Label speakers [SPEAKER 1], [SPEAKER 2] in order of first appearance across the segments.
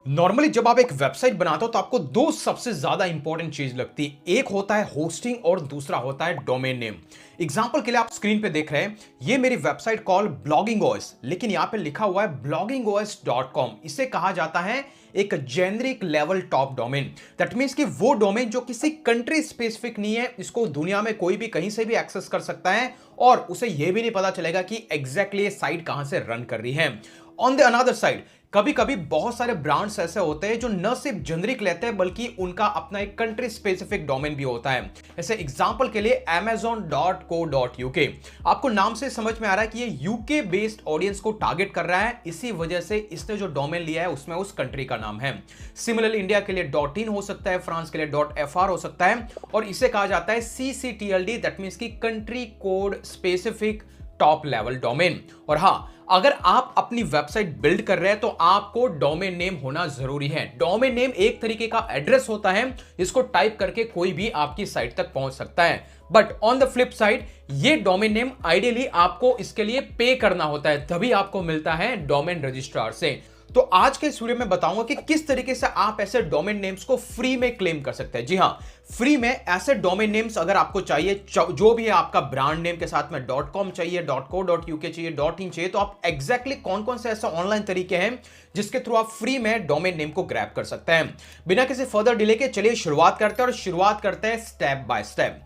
[SPEAKER 1] Normally जब आप एक वेबसाइट बनाते हो तो आपको दो सबसे ज्यादा इंपॉर्टेंट चीज लगती है। एक होता है होस्टिंग और दूसरा होता है डोमेन नेम। एग्जांपल के लिए आप स्क्रीन पे देख रहे हैं, ये मेरी वेबसाइट कॉल ब्लॉगिंग ओएस, लेकिन यहां पे लिखा हुआ है bloggingos.com। इसे कहा जाता है एक generic level top domain. That means कि वो डोमेन जो किसी कंट्री स्पेसिफिक नहीं है, इसको दुनिया में कोई भी कहीं से भी एक्सेस कर सकता है और उसे यह भी नहीं पता चलेगा कि एग्जैक्टली ये साइट कहां से रन कर रही है। ऑन द अनदर साइड, कभी कभी बहुत सारे ब्रांड्स ऐसे होते हैं जो न सिर्फ जेनरिक लेते हैं बल्कि उनका अपना एक कंट्री स्पेसिफिक डोमेन भी होता है। जैसे एग्जांपल के लिए amazon.co.uk। आपको नाम से समझ में आ रहा है कि ये यूके बेस्ड ऑडियंस को टारगेट कर रहा है, इसी वजह से इसने जो डोमेन लिया है उसमें उस कंट्री का नाम है। सिमिलरली इंडिया के लिए .in हो सकता है, फ्रांस के लिए .fr हो सकता है, और इसे कहा जाता है CCTLD, दैट मींस की country code specific top level domain. और हां, अगर आप अपनी वेबसाइट बिल्ड कर रहे हैं तो आपको डोमेन नेम होना जरूरी है। डोमेन नेम एक तरीके का एड्रेस होता है, इसको टाइप करके कोई भी आपकी साइट तक पहुंच सकता है। But on the flip side, ये डोमेन नेम आइडियली आपको इसके लिए पे करना होता है, तभी आपको मिलता है डोमेन रजिस्ट्रार से। तो आज के इस वीडियो में बताऊंगा कि किस तरीके से आप ऐसे डोमेन नेम्स को फ्री में क्लेम कर सकते हैं। जी हां, फ्री में ऐसे डोमेन नेम्स अगर आपको चाहिए, जो भी है आपका ब्रांड नेम के साथ में .com चाहिए, .co.uk चाहिए, .in चाहिए, तो आप एग्जैक्टली कौन कौन से ऐसे ऑनलाइन तरीके हैं जिसके थ्रू आप फ्री में डोमेन नेम को ग्रैब कर सकते हैं। बिना किसी फर्दर डिले के चलिए शुरुआत करते हैं, और शुरुआत करते हैं स्टेप बाय स्टेप।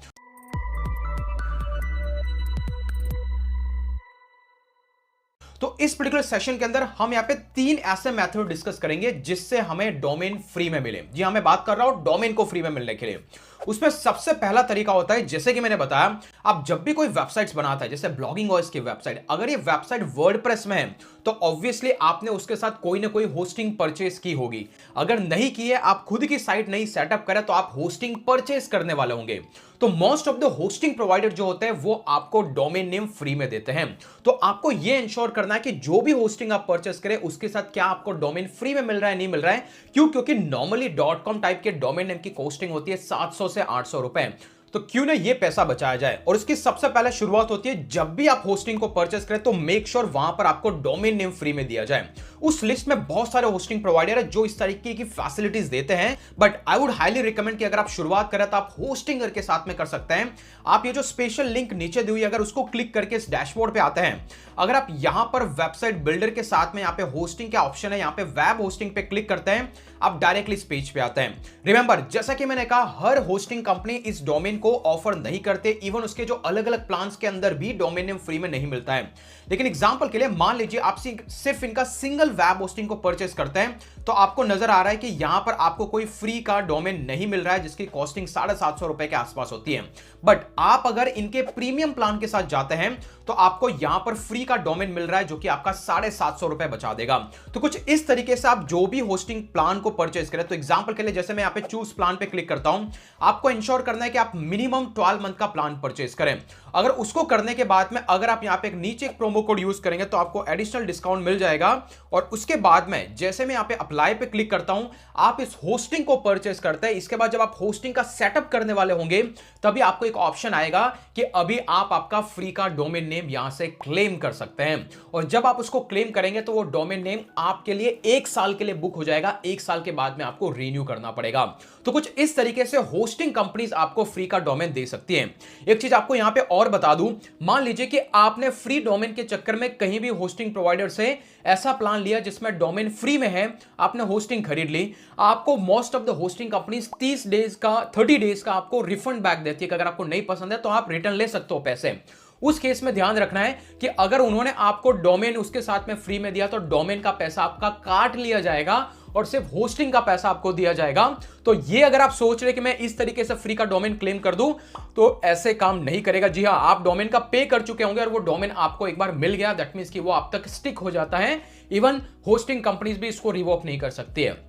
[SPEAKER 1] तो इस पर्टिकुलर सेशन के अंदर हम यहां पे तीन ऐसे मेथड डिस्कस करेंगे जिससे हमें डोमेन फ्री में मिले। जी हां, मैं बात कर रहा हूं डोमेन को फ्री में मिलने के लिए। उसमें सबसे पहला तरीका होता है, जैसे कि मैंने बताया, आप जब भी कोई वेबसाइट्स बनाता है, जैसे ब्लॉगिंग ओएस की वेबसाइट, अगर ये वेबसाइट वर्डप्रेस में है तो ऑब्वियसली आपने उसके साथ कोई ना कोई होस्टिंग परचेस की होगी। अगर नहीं की है, आप खुद की साइट नहीं सेटअप करें, तो आप होस्टिंग परचेस करने वाले होंगे। तो most of the hosting provider जो होते हैं वो आपको डोमेन नेम फ्री में देते हैं। तो आपको यह इंश्योर करना है कि जो भी होस्टिंग आप परचेस करें उसके साथ क्या आपको डोमेन फ्री में मिल रहा है, नहीं मिल रहा है। क्यों? क्योंकि नॉर्मली .com टाइप के डोमेन नेम की कॉस्टिंग होती है 700 से 800 रुपए। तो क्यों ना ये पैसा बचाया जाए। और इसकी सबसे पहले शुरुआत होती है, जब भी आप होस्टिंग को परचेस करें तो मेक श्योर वहां पर आपको डोमेन नेम फ्री में दिया जाए। उस लिस्ट में बहुत सारे होस्टिंग प्रोवाइडर है जो इस तरीके की फैसिलिटीज देते हैं, but I would highly recommend कि अगर आप शुरुआत करें तो आप होस्टिंगर के साथ में कर सकते हैं। आप ये जो स्पेशल लिंक नीचे दी हुई है, अगर उसको क्लिक करके इस डैशबोर्ड पे आते हैं, अगर आप यहां पर वेबसाइट बिल्डर के साथ में यहाँ पे होस्टिंग का ऑप्शन है, यहाँ पे वेब होस्टिंग पे क्लिक करते हैं, आप डायरेक्टली इस पेज पे आते हैं। रिमेंबर, जैसा कि मैंने कहा, हर होस्टिंग कंपनी इस डोमेन को ऑफर नहीं करते। इवन उसके जो अलग अलग प्लान्स के अंदर भी डोमेन नेम फ्री में नहीं मिलता है। लेकिन एग्जांपल के लिए मान लीजिए आप सिर्फ इनका सिंगल वेब होस्टिंग को परचेस करते हैं, तो आपको नजर आ रहा है कि यहां पर आपको कोई फ्री का डोमेन नहीं मिल रहा है जिसकी कॉस्टिंग 750 रुपए के आसपास होती है। बट आप अगर इनके प्रीमियम प्लान के साथ जाते हैं तो आपको यहां पर फ्री का डोमेन मिल रहा है जो कि आपका 750 रुपए बचा देगा। तो कुछ इस तरीके से आप जो भी होस्टिंग प्लान को परचेस करें, तो एग्जांपल के लिए जैसे मैं यहां पे चूज प्लान पे क्लिक करता हूं, आपको इंश्योर करना है कि आप मिनिमम 12 मंथ का प्लान परचेस करें। अगर उसको करने के बाद में अगर आप यहां पे नीचे एक प्रोमो कोड यूज करेंगे तो आपको एडिशनल डिस्काउंट मिल जाएगा। और उसके बाद में जैसे मैं यहां पे अप्लाई पे क्लिक करता हूं, आप इस होस्टिंग को परचेस करते हैं। इसके बाद जब आप होस्टिंग का सेटअप करने वाले होंगे तभी आपको एक ऑप्शन आएगा कि अभी आप आपका फ्री का डोमेन नेम यहां से क्लेम कर सकते हैं। और जब आप उसको क्लेम करेंगे तो वो डोमेन नेम आपके लिए 1 साल के लिए बुक हो जाएगा। 1 साल के बाद में आपको रीन्यू करना पड़ेगा। तो कुछ इस तरीके से होस्टिंग कंपनीज आपको फ्री का डोमेन दे सकती हैं। एक चीज आपको यहां पे और बता दूं, मान लीजिए कि आपने फ्री डोमेन के चक्कर में कहीं भी होस्टिंग प्रोवाइडर से ऐसा प्लान लिया जिसमें डोमेन फ्री में है, आपने होस्टिंग खरीद ली, आपको most of the hosting companies 30 days का आपको रिफंड बैक देती है कि अगर आपको नहीं पसंद है तो आप रिटर्न ले सकते हो पैसे। उस केस में ध्यान रखना है कि अगर उन्होंने आपको डोमेन उसके साथ में फ्री में दिया तो डोमेन का पैसा आपका काट लिया जाएगा और सिर्फ होस्टिंग का पैसा आपको दिया जाएगा। तो ये अगर आप सोच रहे कि मैं इस तरीके से फ्री का डोमेन क्लेम कर दूं, तो ऐसे काम नहीं करेगा। जी हां, आप डोमेन का पे कर चुके होंगे और वो डोमेन आपको एक बार मिल गया, दैट मींस कि वो आप तक स्टिक हो जाता है। इवन होस्टिंग कंपनीज भी इसको रिवोक नहीं कर सकती है।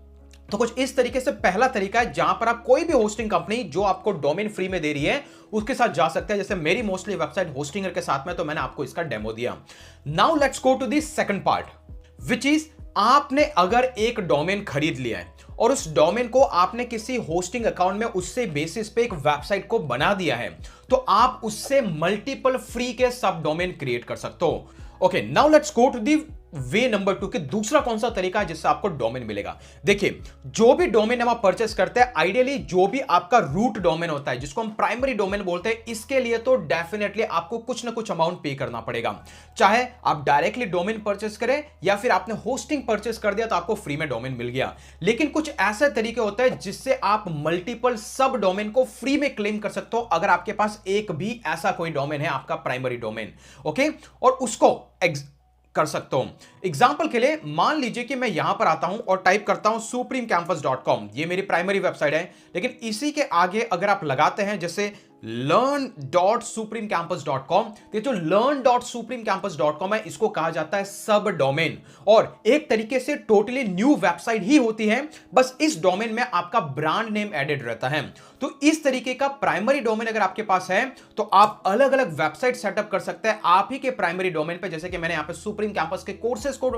[SPEAKER 1] तो कुछ इस तरीके से पहला तरीका है जहां पर आप कोई भी होस्टिंग कंपनी जो आपको डोमेन फ्री में दे रही है उसके साथ जा सकते हैं। जैसे मेरी मोस्टली वेबसाइट होस्टिंगर के साथ में, तो मैंने आपको इसका डेमो दिया। Now let's go to the second part, which is आपने अगर एक डोमेन खरीद लिया है और उस डोमेन को आपने किसी होस्टिंग अकाउंट में उससे बेसिस पे एक वेबसाइट को बना दिया है, तो आप उससे मल्टीपल फ्री के सब डोमेन क्रिएट कर सकते हो। Okay, now let's go to the way number 2 के दूसरा कौन सा तरीका है जिससे आपको डोमेन मिलेगा। देखिए, जो भी डोमेन हम परचेस करते हैं, आइडियली जो भी आपका रूट डोमेन होता है जिसको हम प्राइमरी डोमेन बोलते हैं, इसके लिए तो डेफिनेटली आपको कुछ ना कुछ अमाउंट पे करना पड़ेगा। चाहे आप डायरेक्टली डोमेन परचेस करें या फिर आपने होस्टिंग परचेस कर दिया तो आपको फ्री में डोमेन मिल गया। लेकिन कुछ ऐसे तरीके होते हैं जिससे आप मल्टीपल सब डोमेन को फ्री में क्लेम कर सकते हो, अगर आपके पास एक भी ऐसा कोई डोमेन है, आपका प्राइमरी डोमेन, ओके, और उसको कर सकता हूं। एग्जाम्पल के लिए मान लीजिए कि मैं यहां पर आता हूं और टाइप करता हूं supremecampus.com, ये मेरी प्राइमरी वेबसाइट है। लेकिन इसी के आगे अगर आप लगाते हैं जैसे learn.supremecampus.com, ये जो learn.supremecampus.com है, इसको कहा जाता है सब डोमेन, और एक तरीके से टोटली न्यू वेबसाइट ही होती है, बस इस डोमेन में आपका ब्रांड नेम एडेड रहता है। तो इस तरीके का प्राइमरी डोमेन अगर आपके पास है तो आप अलग अलग वेबसाइट सेटअप कर सकते हैं आप ही के प्राइमरी डोमेन पे। जैसे कि मैंने यहां पे सुप्रीम कैंपस के कोर्सेज को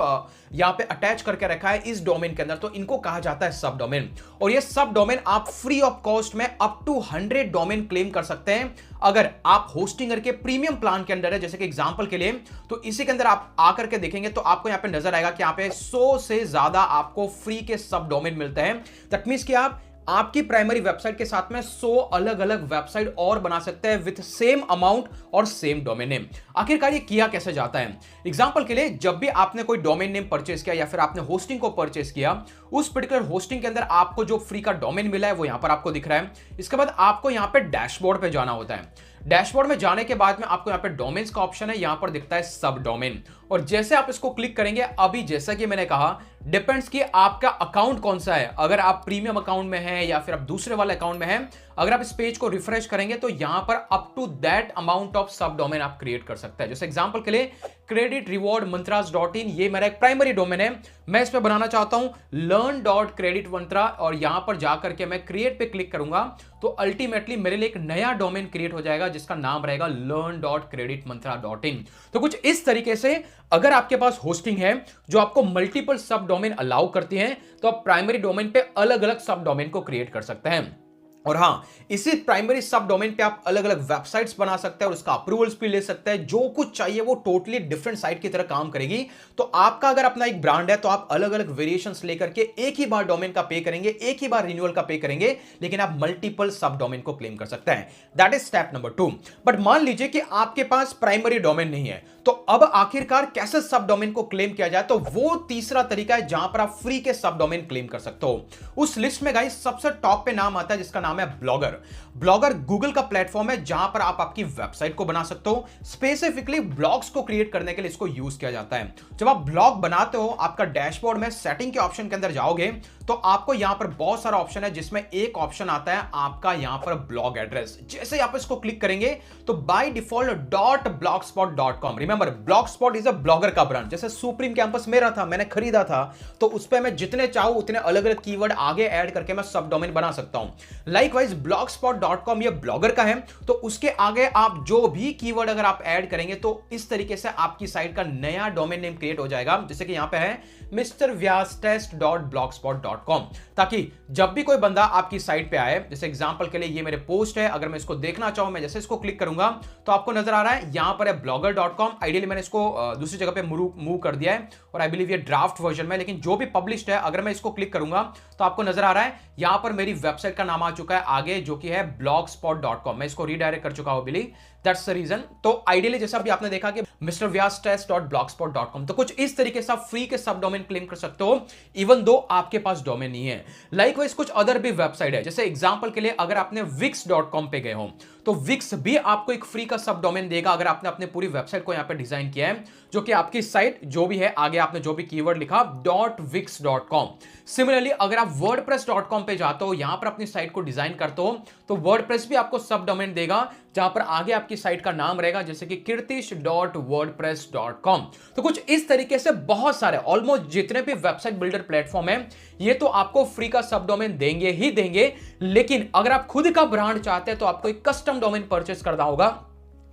[SPEAKER 1] यहां पे अटैच करके रखा है इस डोमेन के अंदर, तो इनको कहा जाता है सब डोमेन। और ये सब डोमेन आप फ्री ऑफ कॉस्ट में अप टू 100 डोमेन क्लेम कर सकते हैं अगर आप होस्टिंगर के प्रीमियम प्लान के अंदर है। जैसे कि एग्जांपल के लिए, तो इसी के अंदर आप आकर के देखेंगे तो आपको यहां पे नजर आएगा कि यहां पे 100 से ज्यादा आपको फ्री के सब डोमेन मिलते हैं। दैट मींस कि आप आपकी प्राइमरी वेबसाइट के साथ में 100 अलग अलग वेबसाइट और बना सकते हैं विथ सेम अमाउंट और सेम डोमेन नेम। आखिरकार ये किया कैसे जाता है? एग्जांपल के लिए, जब भी आपने कोई डोमेन नेम परचेस किया या फिर आपने होस्टिंग को परचेस किया, उस पर्टिकुलर होस्टिंग के अंदर आपको जो फ्री का डोमेन मिला है वो यहां पर आपको दिख रहा है। इसके बाद आपको यहां पे डैशबोर्ड पे जाना होता है। डैशबोर्ड में जाने के बाद में आपको यहां पे डोमेन्स का ऑप्शन है, यहां पर दिखता है सब डोमेन, और जैसे आप इसको क्लिक करेंगे, अभी जैसा कि मैंने कहा, डिपेंड्स कि आपका अकाउंट कौन सा है, अगर आप प्रीमियम अकाउंट में हैं या फिर आप दूसरे वाले अकाउंट में हैं। अगर आप इस पेज को रिफ्रेश करेंगे तो यहां पर up to that amount of subdomain आप क्रिएट कर सकते हैं। जैसे एग्जांपल के लिए क्रेडिट रिवॉर्ड मंत्रास.in, ये मेरा एक प्राइमरी डोमेन है, मैं इस पे बनाना चाहता हूं learn.creditmantra, और यहां पर जाकर के मैं क्रिएट पे क्लिक करूंगा तो अल्टीमेटली मेरे लिए एक नया डोमेन क्रिएट हो जाएगा जिसका नाम रहेगा learn.creditmantra.in। तो कुछ इस तरीके से अगर आपके पास होस्टिंग है जो आपको मल्टीपल सब डोमेन अलाउ करती है, तो आप प्राइमरी डोमेन पे अलग अलग सब डोमेन को क्रिएट कर सकते हैं। और हां, इसी प्राइमरी सब डोमेन पे आप अलग अलग वेबसाइट्स बना सकते हैं और उसका अप्रूवल्स भी ले सकते हैं। जो कुछ चाहिए वो टोटली डिफरेंट साइट की तरह काम करेगी। तो आपका अगर अपना एक ब्रांड है तो आप अलग अलग वेरिएशंस लेकर के एक ही बार डोमेन का पे करेंगे, एक ही बार रिन्यूअल का पे करेंगे, लेकिन आप मल्टीपल सब डोमेन को क्लेम कर सकते हैं। That is step number 2। But मान लीजिए कि आपके पास प्राइमरी डोमेन नहीं है, तो अब आखिरकार कैसे सब डोमेन को क्लेम किया जाए? तो वो तीसरा तरीका है जहां पर आप फ्री के सब डोमेन क्लेम कर सकते हो। उस लिस्ट में गाइस सबसे टॉप पे नाम आता है जिसका नाम है ब्लॉगर। ब्लॉगर गूगल का प्लेटफॉर्म है जहां पर आप आपकी वेबसाइट को बना सकते हो। स्पेसिफिकली ब्लॉग्स को क्रिएट करने के लिए इसको यूज किया जाता है। जब आप ब्लॉग बनाते हो, आपका डैशबोर्ड में सेटिंग के ऑप्शन के अंदर जाओगे तो आपको यहां पर बहुत सारा ऑप्शन है, जिसमें एक ऑप्शन आता है आपका यहां पर ब्लॉग एड्रेस। जैसे आप इसको क्लिक करेंगे तो by default .blogspot.com, remember Blogspot is a blogger का ब्रांड। जैसे सुप्रीम कैंपस मेरा था, मैंने खरीदा था, तो उस पर मैं जितने चाहूं उतने अलग अलग कीवर्ड आगे ऐड करके मैं सब डोमेन बना सकता हूं। लाइकवाइज blogspot.com ये ब्लॉगर का है, तो उसके आगे आप जो भी कीवर्ड अगर आप ऐड करेंगे तो इस तरीके से आपकी साइट का नया डोमेन नेम क्रिएट हो जाएगा। जैसे कि यहां पे है mrvyastest.blogspot.com, ताकि जब भी कोई बंदा आपकी साइट पे आए, जैसे एग्जांपल के लिए ये मेरे पोस्ट है, अगर मैं इसको देखना चाहूं, मैं जैसे इसको क्लिक करूंगा तो आपको नजर आ रहा है यहां पर है blogger.com। आइडियली मैंने इसको दूसरी जगह पे मूव कर दिया है और आई बिलीव ये ड्राफ्ट वर्जन में, लेकिन जो भी पब्लिश्ड है, अगर मैं इसको क्लिक करूंगा तो आपको नजर आ रहा है यहां पर मेरी वेबसाइट का नाम आ चुका है आगे, जो कि है blogspot.com। मैं इसको रीडायरेक्ट कर चुका हूं, बिलीव दैट्स द रीजन। तो आइडियली जैसा अभी आपने देखा कि mrvyastest.blogspot.com, तो कुछ इस तरीके से आप फ्री के सब डोमेन क्लेम कर सकते हो इवन दो आपके पास डोमेन नहीं है। लाइकवाइज कुछ अदर भी वेबसाइट है, जैसे एग्जांपल के लिए अगर आपने wix.com पे गए हो तो विक्स भी आपको एक फ्री का सब डोमेन देगा अगर आपने अपने पूरी वेबसाइट को यहां पे डिजाइन किया है, जो कि आपकी साइट जो भी है, आगे आपने जो भी कीवर्ड लिखा .wix.com। सिमिलरली अगर आप wordpress.com पे जाते हो, यहां पर अपनी साइट को डिजाइन करते हो, तो वर्डप्रेस भी आपको सब डोमेन देगा जहां पर आगे आपकी साइट का नाम रहेगा, जैसे कि kirtish.wordpress.com। तो कुछ इस तरीके से बहुत सारे ऑलमोस्ट जितने भी वेबसाइट बिल्डर प्लेटफॉर्म है, ये तो आपको फ्री का सब डोमेन देंगे ही देंगे, लेकिन अगर आप खुद का ब्रांड चाहते हैं तो आपको एक कस्टम डोमेन परचेस करना होगा।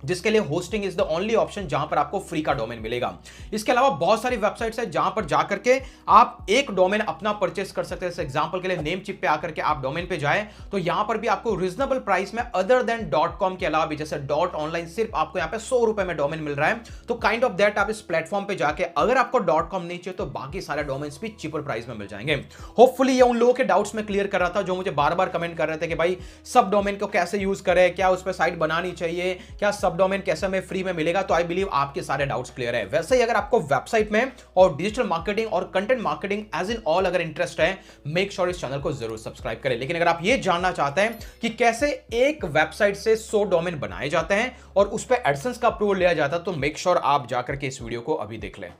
[SPEAKER 1] जिसके लिए hosting is the only option जहां पर आपको फ्री का डोमेन मिलेगा। इसके अलावा बहुत सारी वेबसाइट्स हैं जहां पर जाकर के आप एक डोमेन अपना परचेस कर सकते हैं। जैसे एग्जांपल के लिए नेमचिप पे आकर के आप डोमेन पे जाएं तो यहां पर भी आपको रीजनेबल प्राइस में अदर देन .com के अलावा भी, जैसे .online सिर्फ आपको यहां पे 100 रुपए में डोमेन मिल रहा है। तो काइंड ऑफ दैट आप इस प्लेटफॉर्म पे जाके अगर आपको .com नहीं चाहिए तो बाकी सारे डोमेन्स भी चीपर प्राइस में मिल जाएंगे। होपफुली ये उन लोगों के डाउट्स में क्लियर कर रहा था जो मुझे बार बार कमेंट कर रहे थे कि भाई सब डोमेन को कैसे यूज करें, क्या उस पर साइट बनानी चाहिए, क्या सब डोमेन कैसे हमें फ्री में मिलेगा। तो आई बिलीव आपके सारे डाउट्स क्लियर है। वैसे ही अगर आपको वेबसाइट में और डिजिटल मार्केटिंग और content marketing as in all अगर इंटरेस्ट है, मेक श्योर इस चैनल को जरूर सब्सक्राइब करें। लेकिन अगर आप ये जानना चाहते हैं कि कैसे एक वेबसाइट से 100 डोमेन बनाए जाते हैं और उस पर एडसेंस का अप्रूवल लिया जाता है, तो मेक श्योर आप जाकर के इस वीडियो को अभी देख लें।